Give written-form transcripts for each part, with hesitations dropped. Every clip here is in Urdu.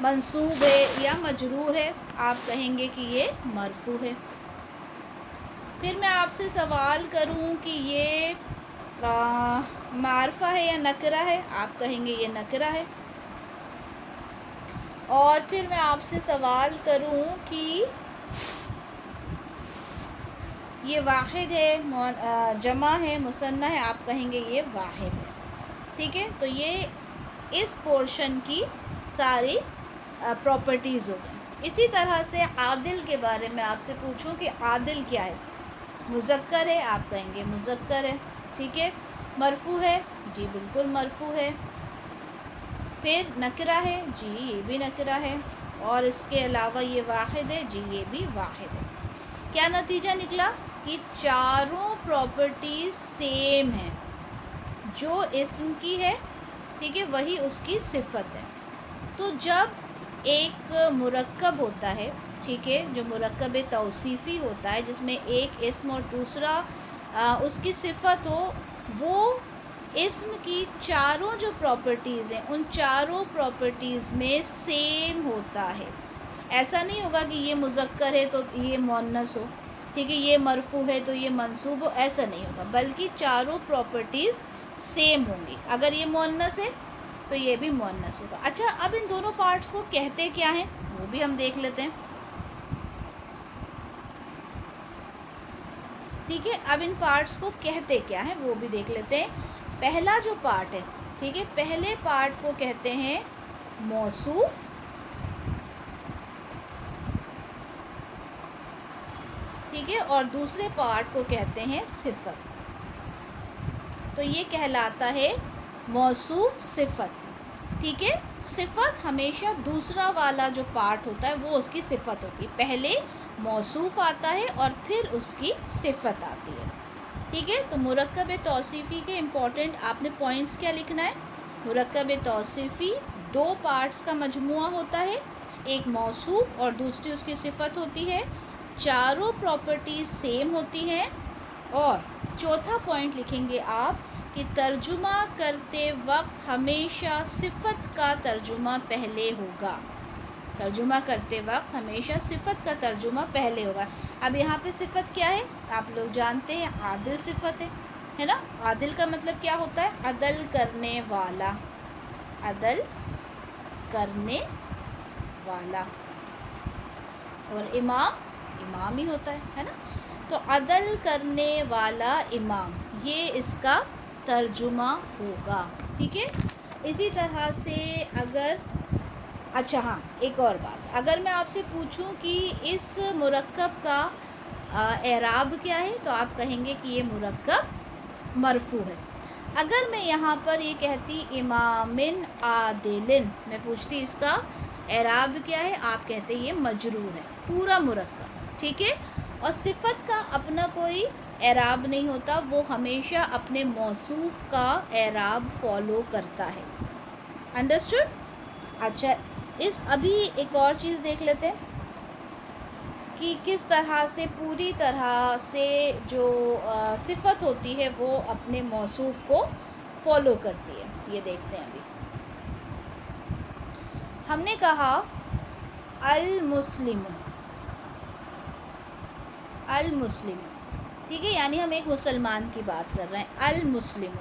منصوب ہے یا مجرور ہے، آپ کہیں گے کہ یہ مرفوع ہے۔ پھر میں آپ سے سوال کروں کہ یہ معرفہ ہے یا نکرہ ہے، آپ کہیں گے یہ نکرہ ہے۔ اور پھر میں آپ سے سوال کروں کہ یہ واحد ہے، جمع ہے، مثنیٰ ہے، آپ کہیں گے یہ واحد ہے۔ ٹھیک ہے، تو یہ اس پورشن کی ساری پراپرٹیز ہو گئی۔ اسی طرح سے عادل کے بارے میں آپ سے پوچھوں کہ عادل کیا ہے، مذکر ہے، آپ کہیں گے مذکر ہے۔ ٹھیک ہے، مرفوع ہے، جی بالکل مرفوع ہے۔ پھر نکرہ ہے، جی یہ بھی نکرہ ہے، اور اس کے علاوہ یہ واحد ہے، جی یہ بھی واحد ہے۔ کیا نتیجہ نکلا کہ چاروں پراپرٹیز سیم ہیں، جو اسم کی ہے، ٹھیک ہے، وہی اس کی صفت ہے۔ تو جب ایک مرکب ہوتا ہے، ٹھیک ہے، جو مرکب توصیفی ہوتا ہے، جس میں ایک اسم اور دوسرا اس کی صفت ہو، وہ اسم کی چاروں جو پراپرٹیز ہیں ان چاروں پراپرٹیز میں سیم ہوتا ہے۔ ایسا نہیں ہوگا کہ یہ مذکر ہے تو یہ مؤنث ہو، ٹھیک ہے، یہ مرفوع ہے تو یہ منصوب ہو، ایسا نہیں ہوگا، بلکہ چاروں پراپرٹیز سیم ہوں گی۔ اگر یہ مؤنث ہے تو یہ بھی مؤنث ہوگا۔ اچھا، اب ان دونوں پارٹس کو کہتے کیا ہیں وہ بھی ہم دیکھ لیتے ہیں۔ ٹھیک ہے، اب ان پارٹس کو کہتے کیا ہیں وہ بھی دیکھ لیتے ہیں۔ پہلا جو پارٹ ہے، ٹھیک ہے، پہلے پارٹ کو کہتے ہیں موصوف، ٹھیک ہے، اور دوسرے پارٹ کو کہتے ہیں صفت۔ تو یہ کہلاتا ہے موصوف صفت۔ ٹھیک ہے، صفت ہمیشہ دوسرا والا جو پارٹ ہوتا ہے وہ اس کی صفت ہوتی ہے۔ پہلے موصوف آتا ہے اور پھر اس کی صفت آتی ہے۔ ٹھیک ہے، تو مرکب توصیفی کے امپورٹنٹ آپ نے پوائنٹس کیا لکھنا ہے؟ مرکب توصیفی دو پارٹس کا مجموعہ ہوتا ہے، ایک موصوف اور دوسری اس کی صفت ہوتی ہے، چاروں پراپرٹیز سیم ہوتی ہیں، اور چوتھا پوائنٹ لکھیں گے آپ کہ ترجمہ کرتے وقت ہمیشہ صفت کا ترجمہ پہلے ہوگا۔ ترجمہ کرتے وقت ہمیشہ صفت کا ترجمہ پہلے ہوگا۔ اب یہاں پہ صفت کیا ہے آپ لوگ جانتے ہیں، عادل صفت ہے نا۔ عادل کا مطلب کیا ہوتا ہے؟ عدل کرنے والا، عدل کرنے والا، اور امام، امام ہی ہوتا ہے نا۔ تو عدل کرنے والا امام، یہ اس کا ترجمہ ہوگا۔ ٹھیک ہے، اسی طرح سے اگر اچھا ہاں ایک اور بات، اگر میں آپ سے پوچھوں کہ اس مرکب کا اعراب کیا ہے تو آپ کہیں گے کہ یہ مرکب مرفوع ہے۔ اگر میں یہاں پر یہ کہتی امام عادل، میں پوچھتی اس کا اعراب کیا ہے، آپ کہتے یہ مجرور ہے، پورا مرکب، ٹھیک ہے، اور صفت کا اپنا کوئی اعراب نہیں ہوتا، وہ ہمیشہ اپنے موصوف کا اعراب فالو کرتا ہے۔ انڈرسٹوڈ؟ اچھا، ابھی ایک اور چیز دیکھ لیتے ہیں کہ کس طرح سے پوری طرح سے جو صفت ہوتی ہے وہ اپنے موصوف کو فالو کرتی ہے۔ یہ دیکھتے ہیں ابھی۔ ہم نے کہا المسلم، المسلم، ٹھیک ہے، یعنی ہم ایک مسلمان کی بات کر رہے ہیں، المسلم۔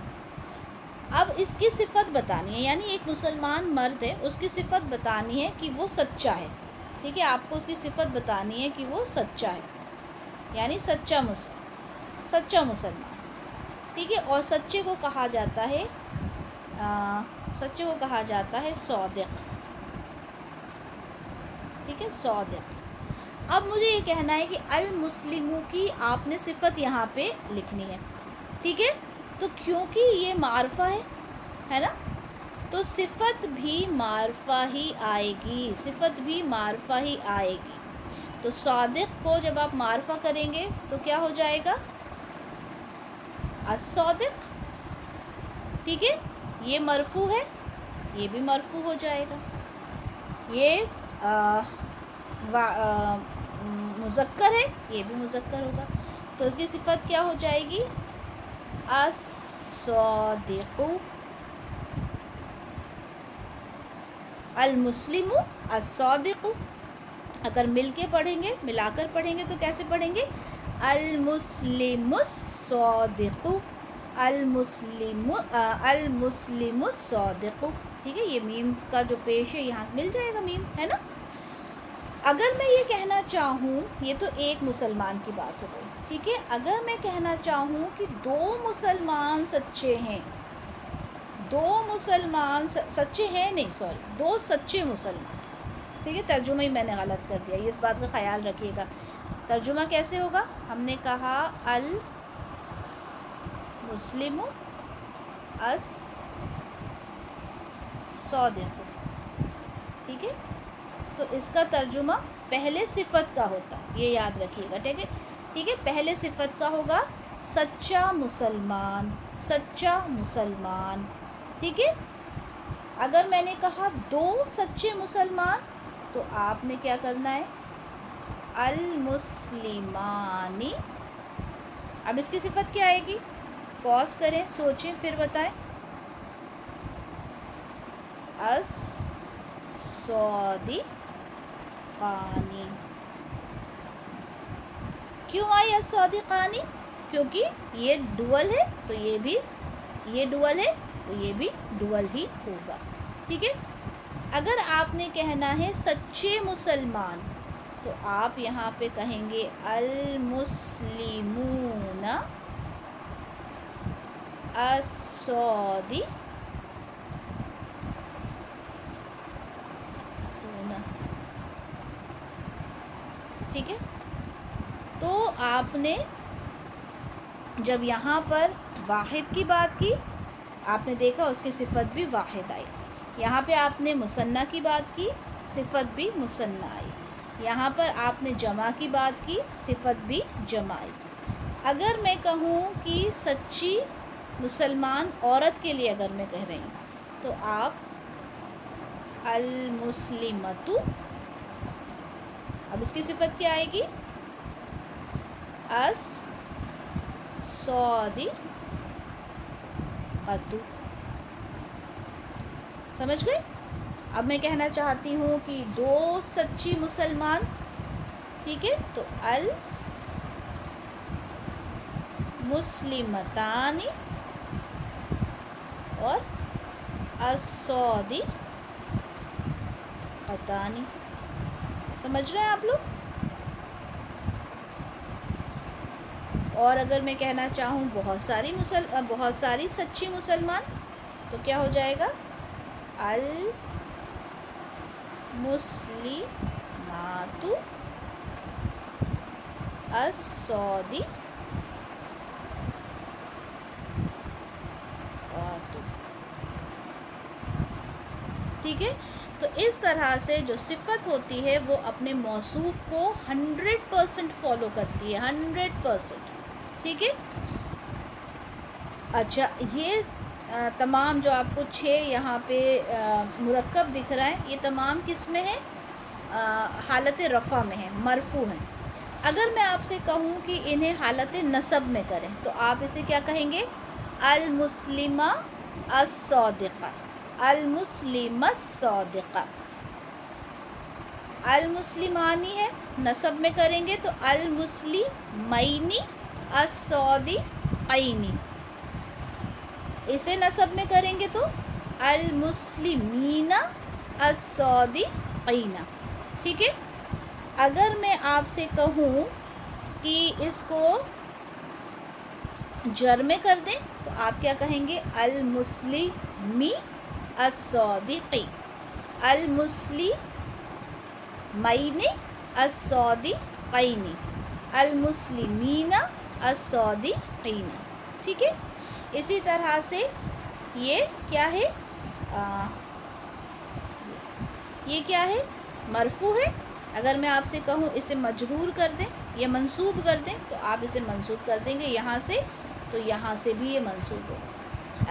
اب اس کی صفت بتانی ہے، یعنی ایک مسلمان مرد ہے، اس کی صفت بتانی ہے کہ وہ سچا ہے، ٹھیک ہے، آپ کو اس کی صفت بتانی ہے کہ وہ سچا ہے، یعنی سچا مسلمان، ٹھیک ہے، اور سچے کو کہا جاتا ہے صادق، ٹھیک ہے، صادق۔ اب مجھے یہ کہنا ہے کہ المسلموں کی آپ نے صفت یہاں پہ لکھنی ہے، ٹھیک ہے، تو کیونکہ یہ معرفہ ہے نا، تو صفت بھی معرفہ ہی آئے گی، صفت بھی معرفہ ہی آئے گی۔ تو صادق کو جب آپ معرفہ کریں گے تو کیا ہو جائے گا؟ الصادق، ٹھیک ہے، یہ مرفوع ہے، یہ بھی مرفوع ہو جائے گا، یہ مذکر ہے، یہ بھی مذکر ہوگا، تو اس کی صفت کیا ہو جائے گی؟ الصادق، المسلم الصادق، اگر مل کے پڑھیں گے، ملا کر پڑھیں گے تو کیسے پڑھیں گے؟ المسلم الصادق، المسلم الصادق، ٹھیک ہے، یہ میم کا جو پیش ہے یہاں سے مل جائے گا میم، ہے نا۔ اگر میں یہ کہنا چاہوں، یہ تو ایک مسلمان کی بات ہو گئی، ٹھیک ہے، اگر میں کہنا چاہوں کہ دو مسلمان سچے ہیں، دو مسلمان سچے ہیں نہیں، سوری، دو سچے مسلمان، ٹھیک ہے، ترجمہ ہی میں نے غلط کر دیا، یہ اس بات کا خیال رکھیے گا۔ ترجمہ کیسے ہوگا؟ ہم نے کہا المسلم الصادق، ٹھیک ہے، تو اس کا ترجمہ پہلے صفت کا ہوتا ہے، یہ یاد رکھیے گا، ٹھیک ہے، ٹھیک ہے، پہلے صفت کا ہوگا سچا مسلمان، سچا مسلمان، ٹھیک ہے۔ اگر میں نے کہا دو سچے مسلمان تو آپ نے کیا کرنا ہے؟ المسلمانی، اب اس کی صفت کیا آئے گی؟ پاز کریں، سوچیں، پھر بتائیں۔ الصادقانی، کیوں آئی الصادقانی؟ کیونکہ یہ ڈوول ہے تو یہ بھی، یہ ڈوول ہے تو یہ بھی ڈوول ہی ہوگا، ٹھیک ہے۔ اگر آپ نے کہنا ہے سچے مسلمان تو آپ یہاں پہ کہیں گے المسلمون الصادقون، ٹھیک ہے۔ تو آپ نے جب یہاں پر واحد کی بات کی، آپ نے دیکھا اس کی صفت بھی واحد آئی، یہاں پہ آپ نے مثنیٰ کی بات کی، صفت بھی مثنیٰ آئی، یہاں پر آپ نے جمع کی بات کی، صفت بھی جمع آئی۔ اگر میں کہوں کہ سچی مسلمان عورت کے لیے اگر میں کہہ رہی ہوں تو آپ المسلمۃ، اب اس کی صفت کیا آئے گی؟ الصادقۃ، سمجھ گئے؟ اب میں کہنا چاہتی ہوں کہ دو سچی مسلمان، ٹھیک ہے، تو المسلمتان اور الصادقتان، سمجھ رہے ہیں آپ لوگ؟ اور اگر میں کہنا چاہوں بہت ساری سچی مسلمان تو کیا ہو جائے گا؟ المسلمات الصادقات، ٹھیک ہے۔ تو اس طرح سے جو صفت ہوتی ہے وہ اپنے موصوف کو 100% فالو کرتی ہے، 100%، ٹھیک ہے۔ اچھا، یہ تمام جو آپ کو 6 یہاں پہ مرکب دکھ رہا ہے، یہ تمام کس میں ہیں؟ حالت رفع میں ہیں، مرفوع ہیں۔ اگر میں آپ سے کہوں کہ انہیں حالت نصب میں کریں تو آپ اسے کیا کہیں گے؟ المسلمہ الصادقہ، المسلمہ الصادقہ۔ المسلمانی ہے، نصب میں کریں گے تو المسلمین الصادقین، اسے نصب میں کریں گے تو المسلمین الصادقین، ٹھیک ہے۔ اگر میں آپ سے کہوں کہ اس کو جر میں کر دیں تو آپ کیا کہیں گے؟ المسلمی الصادقی، المسلمین الصادقین، المسلمین الصادقین، ٹھیک ہے۔ اسی طرح سے یہ کیا ہے؟ یہ کیا ہے؟ مرفوع ہے۔ اگر میں آپ سے کہوں اسے مجرور کر دیں یا منصوب کر دیں تو آپ اسے منصوب کر دیں گے یہاں سے، تو یہاں سے بھی یہ منصوب ہوگا۔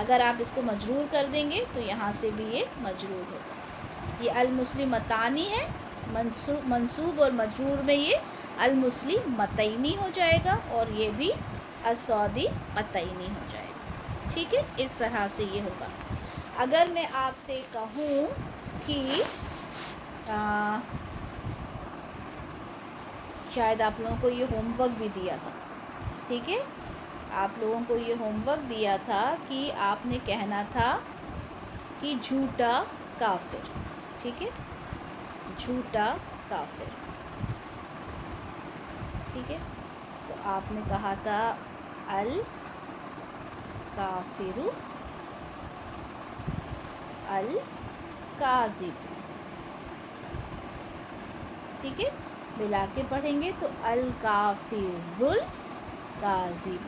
اگر آپ اس کو مجرور کر دیں گے تو یہاں سے بھی یہ مجرور ہوگا۔ یہ المسلمتانی ہے، منصوب اور مجرور میں یہ المسلمتینی ہو جائے گا، اور یہ بھی الصادقتینی ہو جائے گا، ٹھیک ہے۔ اس طرح سے یہ ہوگا۔ اگر میں آپ سے کہوں کہ شاید آپ لوگوں کو یہ ہوم ورک بھی دیا تھا، ٹھیک ہے، آپ لوگوں کو یہ ہوم ورک دیا تھا کہ آپ نے کہنا تھا کہ جھوٹا کافر، ٹھیک ہے، جھوٹا کافر، ٹھیک ہے، تو آپ نے کہا تھا الکافر الکاذب، ٹھیک ہے، ملا کے پڑھیں گے تو الکافر الکاذب،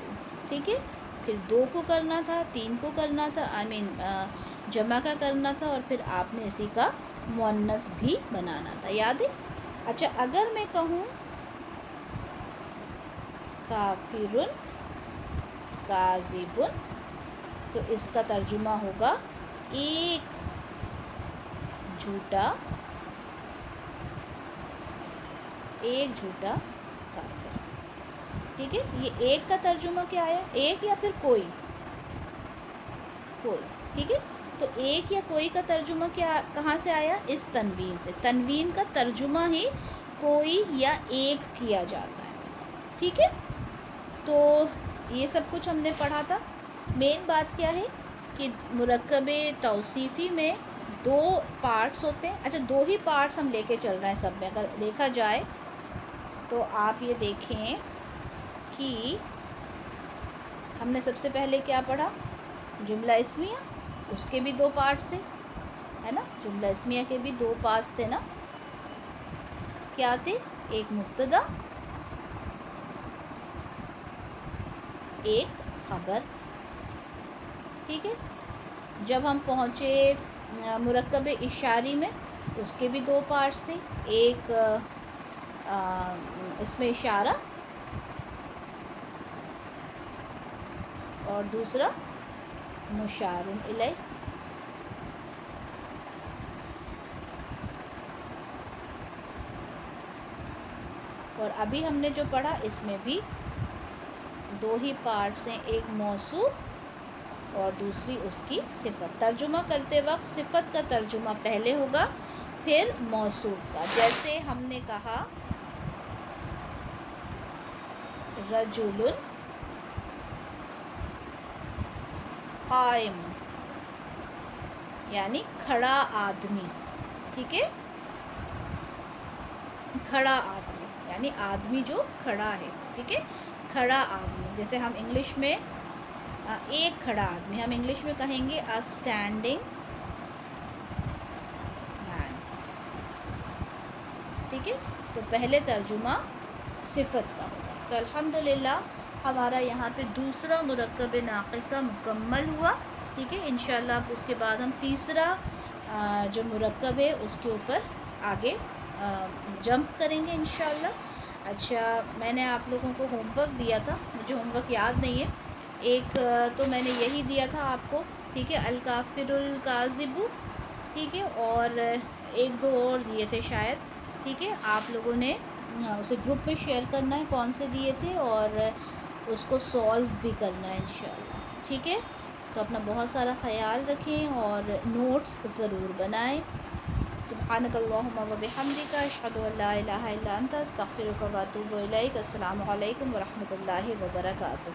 ٹھیک ہے، پھر 2 کو کرنا تھا، 3 کو کرنا تھا، جمع کا کرنا تھا، اور پھر آپ نے اسی کا مؤنث بھی بنانا تھا، یاد ہے؟ اچھا، اگر میں کہوں کافر کاذب تو اس کا ترجمہ ہوگا ایک جھوٹا کافر، ٹھیک ہے، یہ ایک کا ترجمہ کیا آیا؟ ایک یا پھر کوئی، ٹھیک ہے، تو ایک یا کوئی کا ترجمہ کہاں سے آیا؟ اس تنوین سے، تنوین کا ترجمہ ہی کوئی یا ایک کیا جاتا ہے، ٹھیک ہے، تو یہ سب کچھ ہم نے پڑھا تھا۔ مین بات کیا ہے کہ مرکب توصیفی میں 2 پارٹس ہوتے ہیں، اچھا 2 ہی پارٹس ہم لے کے چل رہے ہیں سب میں، اگر دیکھا جائے تو آپ یہ دیکھیں کہ ہم نے سب سے پہلے کیا پڑھا؟ جملہ اسمیہ، اس کے بھی 2 پارٹس تھے، ہے نا، جملہ اسمیہ کے بھی 2 پارٹس تھے نا، کیا تھے؟ ایک مبتدا، ایک خبر، ٹھیک ہے، جب ہم پہنچے مرکب اشاری میں، اس کے بھی 2 پارٹس تھے، ایک اس میں اشارہ اور دوسرا مشار الیہ، اور ابھی ہم نے جو پڑھا اس میں بھی 2 ہی پارٹس ہیں، ایک موصوف اور دوسری اس کی صفت۔ ترجمہ کرتے وقت صفت کا ترجمہ پہلے ہوگا، پھر موصوف کا، جیسے ہم نے کہا رجل قائم، یعنی کھڑا آدمی، ٹھیک ہے، کھڑا آدمی یعنی آدمی جو کھڑا ہے، ٹھیک ہے، کھڑا آدمی، جیسے ہم انگلش میں ایک کھڑا آدمی ہم انگلش میں کہیں گے a standing man، ٹھیک ہے، تو پہلے ترجمہ صفت کا ہوگا۔ تو الحمدللہ ہمارا یہاں پہ دوسرا مرکب ناقصہ مکمل ہوا، ٹھیک ہے، انشاءاللہ اس کے بعد ہم تیسرا جو مرکب ہے اس کے اوپر آگے جمپ کریں گے انشاءاللہ۔ اچھا، میں نے آپ لوگوں کو ہوم ورک دیا تھا، مجھے ہوم ورک یاد نہیں ہے، ایک تو میں نے یہی دیا تھا آپ کو، ٹھیک ہے، الکافر الکاذب، ٹھیک ہے، اور 1-2 اور دیے تھے شاید، ٹھیک ہے، آپ لوگوں نے اسے گروپ میں شیئر کرنا ہے کون سے دیے تھے، اور اس کو سولو بھی کرنا ہے انشاءاللہ، ٹھیک ہے، تو اپنا بہت سارا خیال رکھیں اور نوٹس ضرور بنائیں۔ سبحانک اللہم و بحمدک، اشہد ان لا الہ الا انت، استغفرک و اتوب الیک۔ السلام علیکم ورحمۃ اللہ وبرکاتہ۔